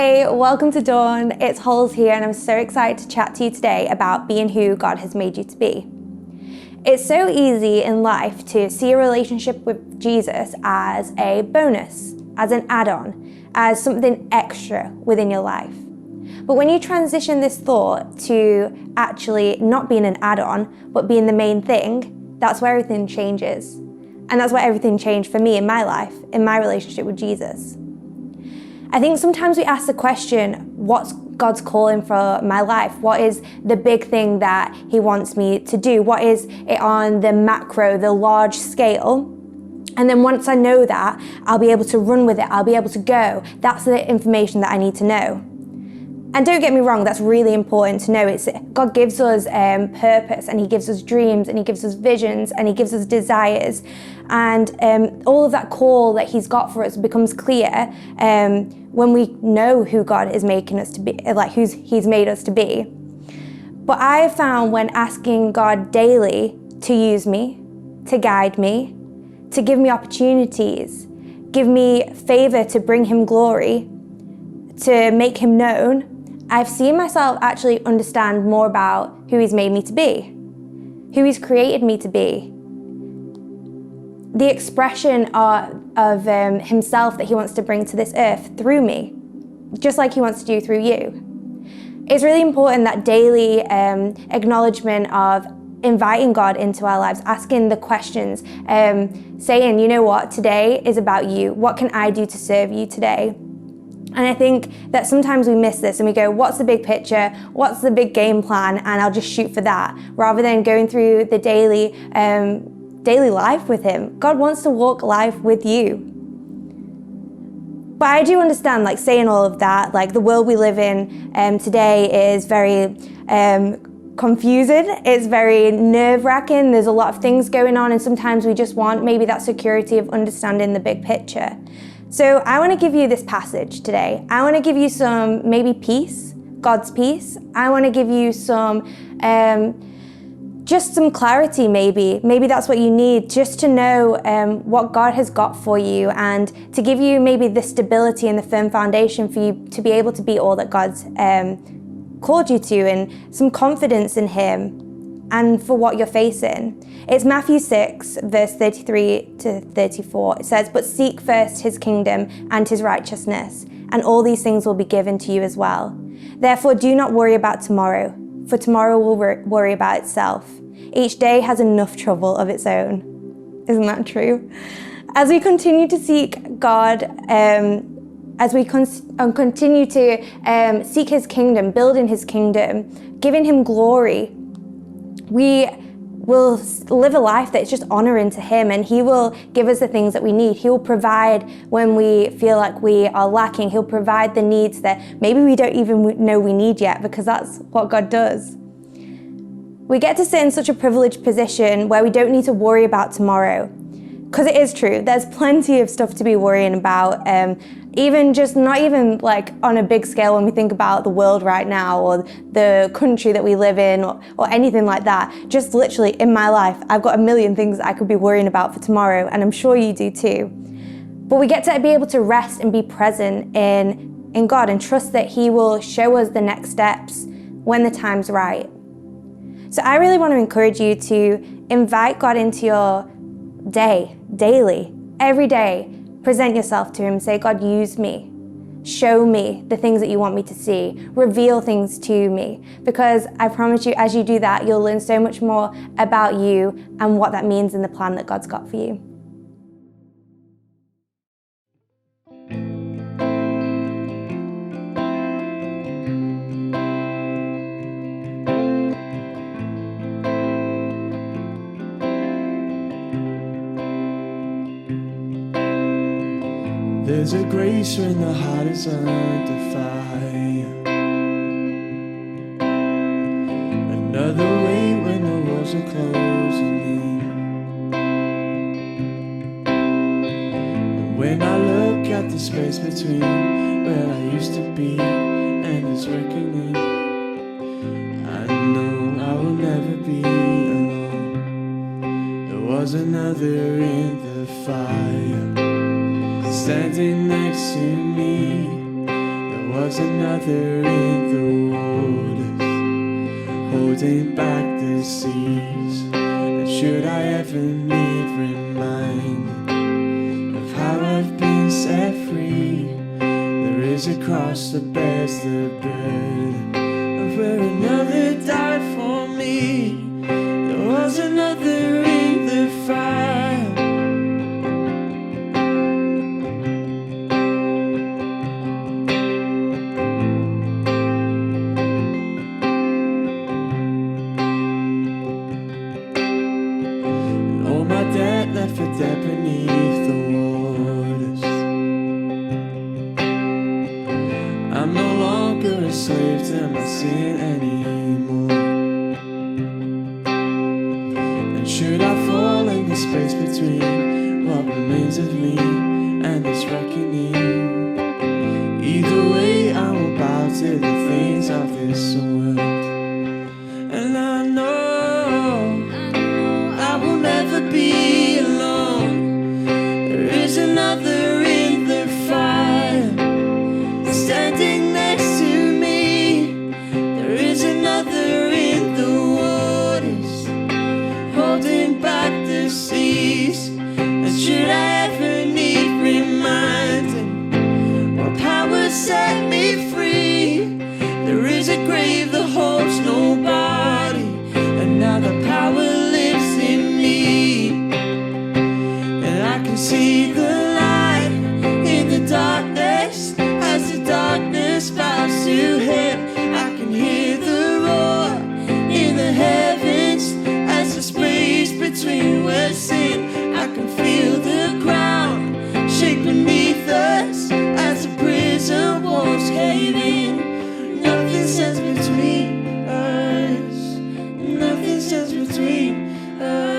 Hey, welcome to Dawn. It's Holes here, and I'm so excited to chat to you today about being who God has made you to be. It's so easy in life to see a relationship with Jesus as a bonus, as an add-on, as something extra within your life. But when you transition this thought to actually not being an add-on, but being the main thing, that's where everything changes. And that's where everything changed for me in my life, in my relationship with Jesus. I think sometimes we ask the question, what's God's calling for my life? What is the big thing that He wants me to do? What is it on the macro, the large scale? And then once I know that, I'll be able to run with it. I'll be able to go. That's the information that I need to know. And don't get me wrong, that's really important to know. God gives us purpose, and He gives us dreams, and He gives us visions, and He gives us desires. And all of that call that He's got for us becomes clear when we know who God is making us to be, like who He's made us to be. But I have found when asking God daily to use me, to guide me, to give me opportunities, give me favor to bring Him glory, to make Him known, I've seen myself actually understand more about who He's made me to be, who He's created me to be, the expression of Himself that He wants to bring to this earth through me, just like He wants to do through you. It's really important that daily acknowledgement of inviting God into our lives, asking the questions, saying, you know what, today is about you. What can I do to serve you today? And I think that sometimes we miss this and we go, what's the big picture? What's the big game plan? And I'll just shoot for that, rather than going through the daily life with Him. God wants to walk life with you. But I do understand, like, saying all of that, like the world we live in today is very confusing. It's very nerve-wracking. There's a lot of things going on, and sometimes we just want maybe that security of understanding the big picture. So I want to give you this passage today. I want to give you some maybe peace, God's peace. I want to give you some, just some clarity maybe. Maybe that's what you need, just to know what God has got for you, and to give you maybe the stability and the firm foundation for you to be able to be all that God's called you to, and some confidence in Him and for what you're facing. It's Matthew 6, verse 33 to 34. It says, "But seek first His kingdom and His righteousness, and all these things will be given to you as well. Therefore do not worry about tomorrow, for tomorrow will worry about itself. Each day has enough trouble of its own." Isn't that true? As we continue to seek God, as we continue to seek His kingdom, building His kingdom, giving Him glory, we will live a life that's just honoring to Him, and He will give us the things that we need. He will provide when we feel like we are lacking. He'll provide the needs that maybe we don't even know we need yet, because that's what God does. We get to sit in such a privileged position where we don't need to worry about tomorrow. Because it is true, there's plenty of stuff to be worrying about, even just not even like on a big scale when we think about the world right now, or the country that we live in, or anything like that. Just literally in my life, I've got a million things I could be worrying about for tomorrow, and I'm sure you do too. But we get to be able to rest and be present in God, and trust that He will show us the next steps when the time's right. So I really want to encourage you to invite God into your day, daily, every day. Present yourself to Him. Say, God, use me. Show me the things that you want me to see. Reveal things to me. Because I promise you, as you do that, you'll learn so much more about you and what that means in the plan that God's got for you. There's a grace when the heart is under fire, another way when the walls are closing in. And when I look at the space between where I used to be and this reckoning, I know I will never be alone. There was another in the fire, standing next to me. There was another in the waters, holding back the seas. And should I ever need reminding of how I've been set free, there is a cross that bears the burden of where another died for me. There was another in the fire. Debt left for dead beneath the waters. I'm no longer a slave to my sin anymore. And should I fall in the space between what remains of me and this reckoning, either way I will bow to the things of this world. And I know I will never be alone. There is another in the fire, standing next to me. There is another in the waters, holding back the seas. And should I ever need reminding what power set me free, there is a grave that holds nobody, and now the power lives in me. And I can see the light in the darkness as the darkness bows to him. I can hear the roar in the heavens as the space between was sin. I can feel the ground shake beneath us as the prison walls cave in. Nothing stands between us. Nothing stands between us.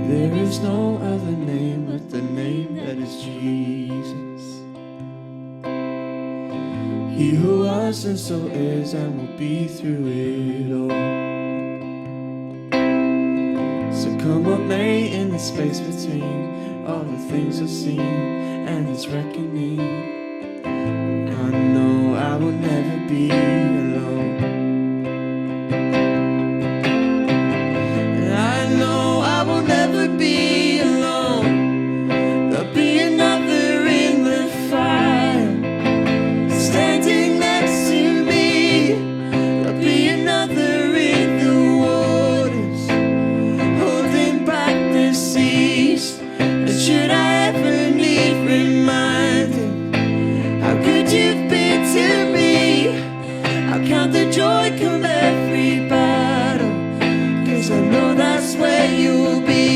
There is no other name but the name that is Jesus. He who was and still is and will be through it all. So come what may in the space between all the things I've seen and this reckoning, I know I will never be alone. And I know I will never be alone. There'll be another in the fire, standing next to me. There'll be another in the waters, holding back the seas. And should I ever need reminding how good you've been to me, I'll count the joy come every battle, 'cause I know that's where you'll be.